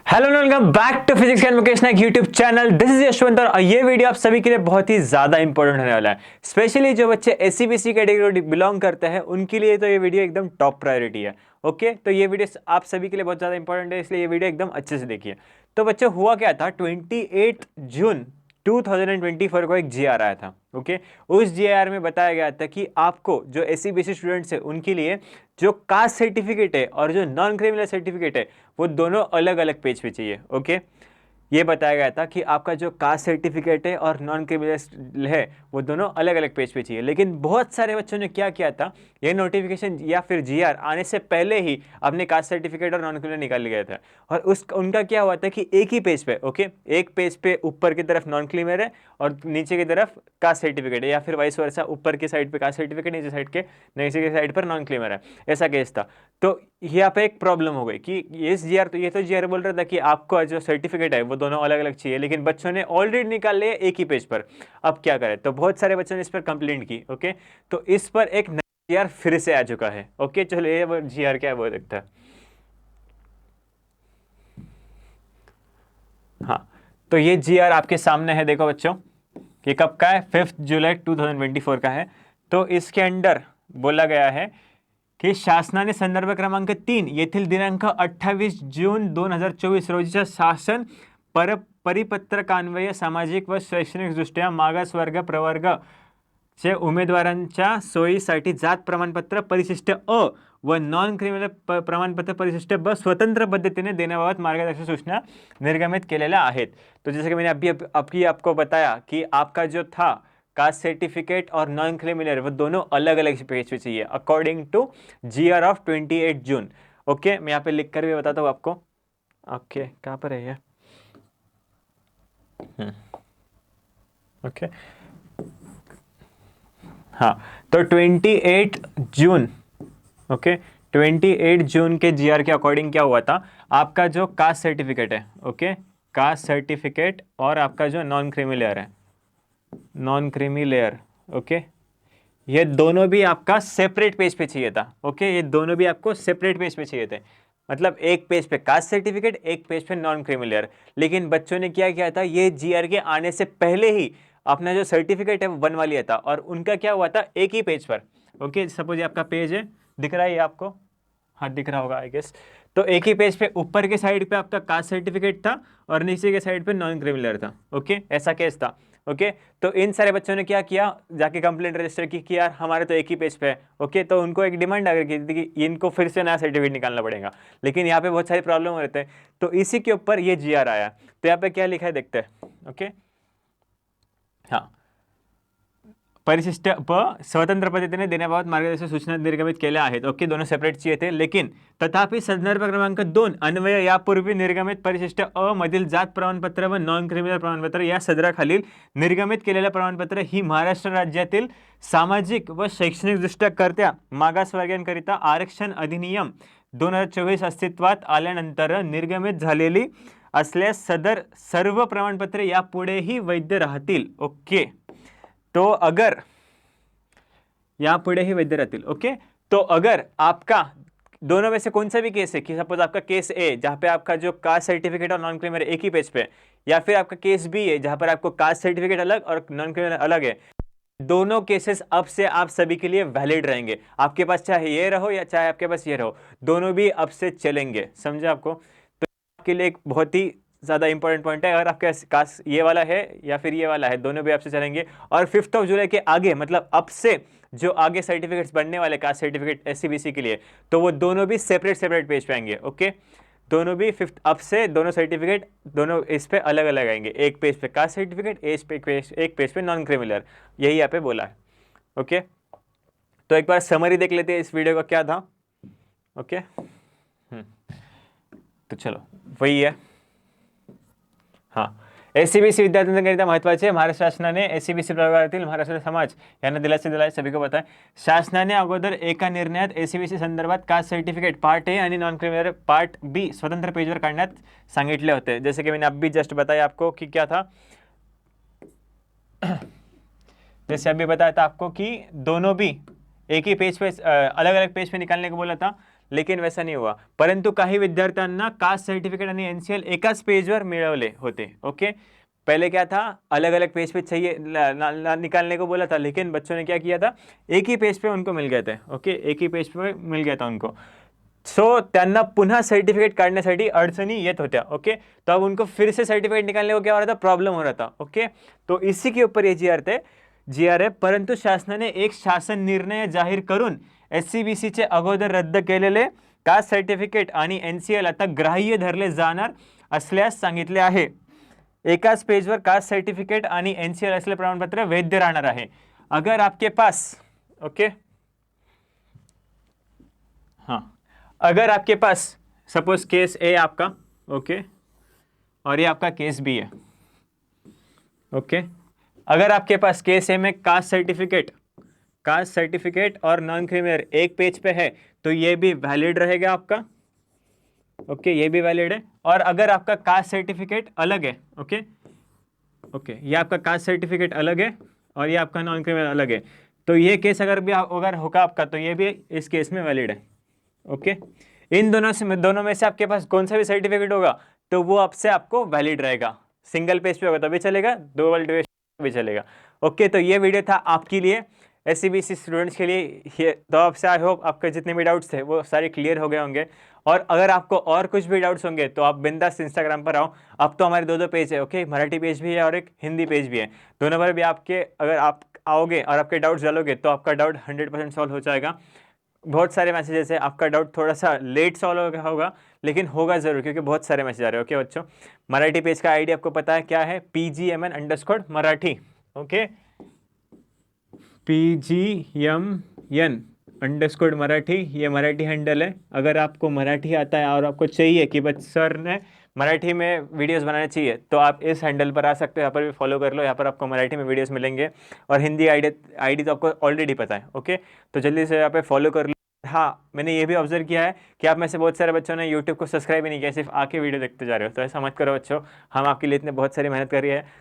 Hello welcome back to physics and vocational YouTube channel. This is Yashwant और ये video आप सभी के लिए बहुत ही ज्यादा इंपॉर्टेंट होने वाला है। स्पेशली जो बच्चे एससीबीसी कैटेगरी बिलोंग करते हैं उनके लिए तो ये वीडियो एकदम टॉप प्रायोरिटी है। ओके, तो ये वीडियो आप सभी के लिए बहुत ज्यादा इंपॉर्टेंट है, इसलिए ये वीडियो एकदम अच्छे से देखिए। तो बच्चे हुआ क्या था, 28 जून 2024 को एक जीआर आया था। ओके, उस जीआर में बताया गया था कि आपको जो एससीबीसी स्टूडेंट्स है उनके लिए जो कास्ट सर्टिफिकेट है और जो नॉन क्रिमिनल सर्टिफिकेट है वो दोनों अलग अलग पेज पे चाहिए। ओके, ये बताया गया था कि आपका जो कास्ट सर्टिफिकेट है और नॉन क्रिमिनल है वो दोनों अलग अलग पेज पे चाहिए। लेकिन बहुत सारे बच्चों ने क्या किया था, ये नोटिफिकेशन या फिर जीआर आने से पहले ही अपने कास्ट सर्टिफिकेट और नॉन क्रिमिनल निकाल गया था। और उनका क्या हुआ था कि एक ही पेज पे, ओके, एक पेज पे ऊपर की तरफ नॉन क्रिमिनल है और नीचे की तरफ कास्ट सर्टिफिकेट है, या फिर वाइस वर्सा, ऊपर की साइड पे कास्ट सर्टिफिकेट, नीचे की साइड पर नॉन क्रिमिनल है। ऐसा केस था। तो यहाँ पे एक प्रॉब्लम हो गई कि ये तो जीआर बोल रहा था कि आपको जो सर्टिफिकेट है वो दोनों अलग अलग चाहिए, लेकिन बच्चों ने ऑलरेडी निकाल लिया एक ही पेज पर। अब क्या करें, तो बहुत सारे बच्चों ने इस पर कंप्लेंट की। ओके, तो इस पर एक जीआर फिर से आ चुका है। ओके, चलो ये जीआर क्या है वो देखता है। हाँ, तो ये जीआर आपके सामने है, देखो बच्चों, ये कब का है, 5 जुलाई 2024 का है। तो इसके अंडर बोला गया है की शासनाने संदर्भ क्रमांक 3 येथील दिनांक 28 जून 2024 रोजीच्या शासन परिपत्रकान्वये सामाजिक व शैक्षणिक दृष्ट्या मागासवर्ग प्रवर्ग चे उमेदवारांच्या सोयीसाठी जात प्रमाणपत्र परिशिष्ट अ व नॉन क्रिमिनल प्रमाणपत्र परिशिष्ट ब स्वतंत्र पद्धतीने देण्याबाबत मार्गदर्शक सूचना निर्गमित केलेल्या आहेत। तो जैसे कि मैंने अभी आपको बताया कि आपका जो था कास्ट सर्टिफिकेट और नॉन क्रिमिनल वो दोनों अलग अलग पेज पे चाहिए अकॉर्डिंग टू जीआर ऑफ 28 जून। ओके, मैं यहाँ पे लिख कर भी बताता हूँ आपको। ओके, कहाँ पर है ये? ओके, हाँ, तो 28 जून, ओके, 28 जून के जीआर के अकॉर्डिंग क्या हुआ था, आपका जो कास्ट सर्टिफिकेट है, ओके, कास्ट सर्टिफिकेट और आपका जो नॉन क्रीमी लेयर है, नॉन क्रीमी लेयर, ओके, ये दोनों भी आपका सेपरेट पेज पे चाहिए था। ओके, ये दोनों भी आपको सेपरेट पेज पे चाहिए थे, मतलब एक पेज पे कास्ट सर्टिफिकेट, एक पेज पे नॉन क्रीमी लेयर। लेकिन बच्चों ने क्या किया था, ये जीआर के आने से पहले ही अपना जो सर्टिफिकेट है वो बनवा लिया था, और उनका क्या हुआ था, एक ही पेज पर। ओके, सपोज ये आपका पेज है, दिख रहा है ये आपको? हाँ, दिख रहा होगा आई गेस। तो एक ही पेज पे ऊपर के साइड पे आपका कास्ट सर्टिफिकेट था और नीचे के साइड पे नॉन क्रिमिनल था। ओके, ऐसा केस था। ओके, तो इन सारे बच्चों ने क्या किया, जाके कंप्लेंट रजिस्टर की कि यार हमारे तो एक ही पेज पे है। ओके, तो उनको एक डिमांड अगर की थी कि इनको फिर से नया सर्टिफिकेट निकालना पड़ेगा, लेकिन यहाँ पे बहुत सारी प्रॉब्लम हो रहे थे। तो इसी के ऊपर ये जीआर आया। तो यहाँ पे क्या लिखा है देखते हैं। ओके, हाँ, परिशिष्ट प स्वतंत्र पद्धतीने देण्याबाबत मार्गदर्शक सूचना निर्गमित केल्या आहेत। ओके, दोनों सेपरेट चाहिए थे, लेकिन तथापि संदर्भ क्रमांक 2 अन्वय यापूर्वी निर्गमित परिशिष्ट अ मधील जात प्रमाणपत्र व नॉन क्रिमिनल प्रमाणपत्र या सदराखालील निर्गमित केलेल्या प्रमाणपत्र ही महाराष्ट्र राज्यातील सामाजिक व शैक्षणिक दृष्ट्या कर्त्या मागासवर्गीयांकरिता आरक्षण अधिनियम 2024 अस्तित्वात आल्यानंतर निर्गमित झालेली असल्यास सदर सर्व प्रमाणपत्रे यापुढेही वैध राहतील। ओके, तो अगर यहां पुढे ही वैध रहतील। ओके, तो अगर आपका दोनों में से कौन सा भी केस है, कि सपोज आपका केस ए जहां पे आपका जो कास्ट सर्टिफिकेट और नॉन क्रिमिनल एक ही पेज पे, या फिर आपका केस बी है जहां पर आपको कास्ट सर्टिफिकेट अलग और नॉन क्रिमिनल अलग है, दोनों केसेस अब से आप सभी के लिए वैलिड रहेंगे। आपके पास चाहे ये रहो या चाहे आपके पास ये रहो, दोनों भी अब से चलेंगे। समझे आपको? तो आपके लिए एक बहुत ही ज़्यादा इंपॉर्टेंट पॉइंट है, अगर आपके पास ये वाला है या फिर ये वाला है, दोनों भी आपसे चलेंगे। और 5 जुलाई के आगे, मतलब अब से जो आगे सर्टिफिकेट्स बनने वाले कास्ट सर्टिफिकेट एससीबीसी के लिए, तो वो दोनों भी सेपरेट सेपरेट पेज पे आएंगे। ओके, दोनों भी फिफ्थ अब से दोनों सर्टिफिकेट दोनों इस पे अलग अलग आएंगे, एक पेज पे कास्ट सर्टिफिकेट, एक पेज पे नॉन क्रिमिनल, यही यहाँ पे बोला है। ओके, तो एक बार समरी देख लेते हैं इस वीडियो का क्या था। ओके, तो चलो वही है। हाँ, एससीबीसी विद्यार्थ्यांकरिता महत्त्वाचे, महाराष्ट्र शासनाने एससीबीसी प्रवर्गातील महाराष्ट्र समाज यांना दिलासे दिलाय, सभी को पता है। शासनाने अगोदर एका निर्णयात एससीबीसी संदर्भात कास्ट सर्टिफिकेट पार्ट ए आणि नॉन क्रिमिनल पार्ट बी स्वतंत्र पेजवर काढण्यात सांगितले होते। जैसे कि मैंने अभी जस्ट बताया आपको कि क्या था, जैसे अभी बताया था आपको कि दोनों भी एक ही पेज पे अलग अलग पेज पे निकालने को बोला था, लेकिन वैसा नाही हुआ. परंतु काही विद्यार्थ्यांना कास्ट सर्टिफिकेट आणि एनसीएल एकाच पेजवर मिळवले होते. ओके, पहले क्या था, अलग अलग पेज पे चाहिए निकालने को बोला था, लेकिन बच्चों ने क्या किया था, एक ही पेज पे उनको मिल गए थे. ओके, एक ही पेज पे मिल गया था उनको. सो त्यांना पुन्हा सर्टिफिकेट काढण्यासाठी अडचणी येत होत्या. ओके, तो अब उनको फिर से सर्टिफिकेट निकालने को क्या हो रहा था, प्रॉब्लम हो रहा था. ओके, तो इसी के ऊपर ये जी आर आहे. परंतु शासनाने एक शासन निर्णय जाहीर करून SCBCचे अगोदर रद्द केलेले कास्ट सर्टिफिकेट आणि NCL आता ग्राह्य धरले जाणार असल्यास सांगितले आहे. एकाच पेजवर कास्ट सर्टिफिकेट आणि NCL असलेले प्रमाणपत्र वैध राहणार आहे. अगर आपके पास, ओके, हाँ, अगर आपके पास सपोज केस ए आपका, ओके, और ये आपका केस बी है. ओके, अगर आपके पास केस ए में कास्ट सर्टिफिकेट और नॉन क्रीमियर एक पेज पे है तो ये भी वैलिड रहेगा आपका. ओके, ये भी वैलिड है. और अगर आपका कास्ट सर्टिफिकेट अलग है, ओके, ये आपका कास्ट सर्टिफिकेट अलग है और ये आपका नॉन क्रीमियर अलग है, तो ये केस अगर होगा आपका, तो ये भी इस केस में वैलिड है. ओके, इन दोनों में से आपके पास कौन सा भी सर्टिफिकेट होगा तो वो आपसे आपको वैलिड रहेगा. सिंगल पेज पे होगा तो भी चलेगा, दो वाले भी चलेगा. ओके, तो ये वीडियो था आपके लिए, SCBC स्टूडेंट्स के लिए. तो आपसे आई होप आपके जितने भी डाउट्स थे वो सारे क्लियर हो गए होंगे. और अगर आपको और कुछ भी डाउट्स होंगे तो आप बिंदास इंस्टाग्राम पर आओ. अब तो हमारे दो पेज है. ओके, मराठी पेज भी है और एक हिंदी पेज भी है. दोनों पर भी अगर आप आओगे और आपके डाउट्स डालोगे तो आपका डाउट 100% सॉल्व हो जाएगा. बहुत सारे मैसेजेस है, आपका डाउट थोड़ा सा लेट सॉल्व होगा लेकिन होगा ज़रूर, क्योंकि बहुत सारे मैसेज आ रहे हैं. ओके बच्चों, मराठी पेज का आईडी आपको पता है क्या है, PGMN_मराठी. ओके, PGMN_मराठी, ये मराठी हैंडल है. अगर आपको मराठी आता है और आपको चाहिए कि बस सर ने मराठी में वीडियोस बनाने चाहिए तो आप इस हैंडल पर आ सकते हो. यहाँ पर भी फॉलो कर लो, यहाँ पर आपको मराठी में वीडियोस मिलेंगे. और हिंदी आईडी तो आपको ऑलरेडी पता है. ओके, तो जल्दी से यहाँ पे फॉलो कर लो. हाँ, मैंने ये भी ऑब्जर्व किया है कि आप में से बहुत सारे बच्चों ने यूट्यूब को सब्सक्राइब ही नहीं किया, सिर्फ आके वीडियो देखते जा रहे हो. तो ऐसा मत करो बच्चों, हम आपके लिए इतने बहुत सारी मेहनत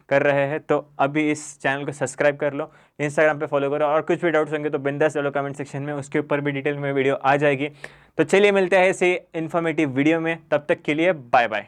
कर रहे हैं. तो अभी इस चैनल को सब्सक्राइब कर लो, इंस्टाग्राम पे फॉलो करो, और कुछ भी डाउट्स होंगे तो बिंदास डालो कमेंट सेक्शन में, उसके ऊपर भी डिटेल में वीडियो आ जाएगी. तो चलिए मिलते हैं ऐसे इन्फॉर्मेटिव वीडियो में, तब तक के लिए बाय बाय.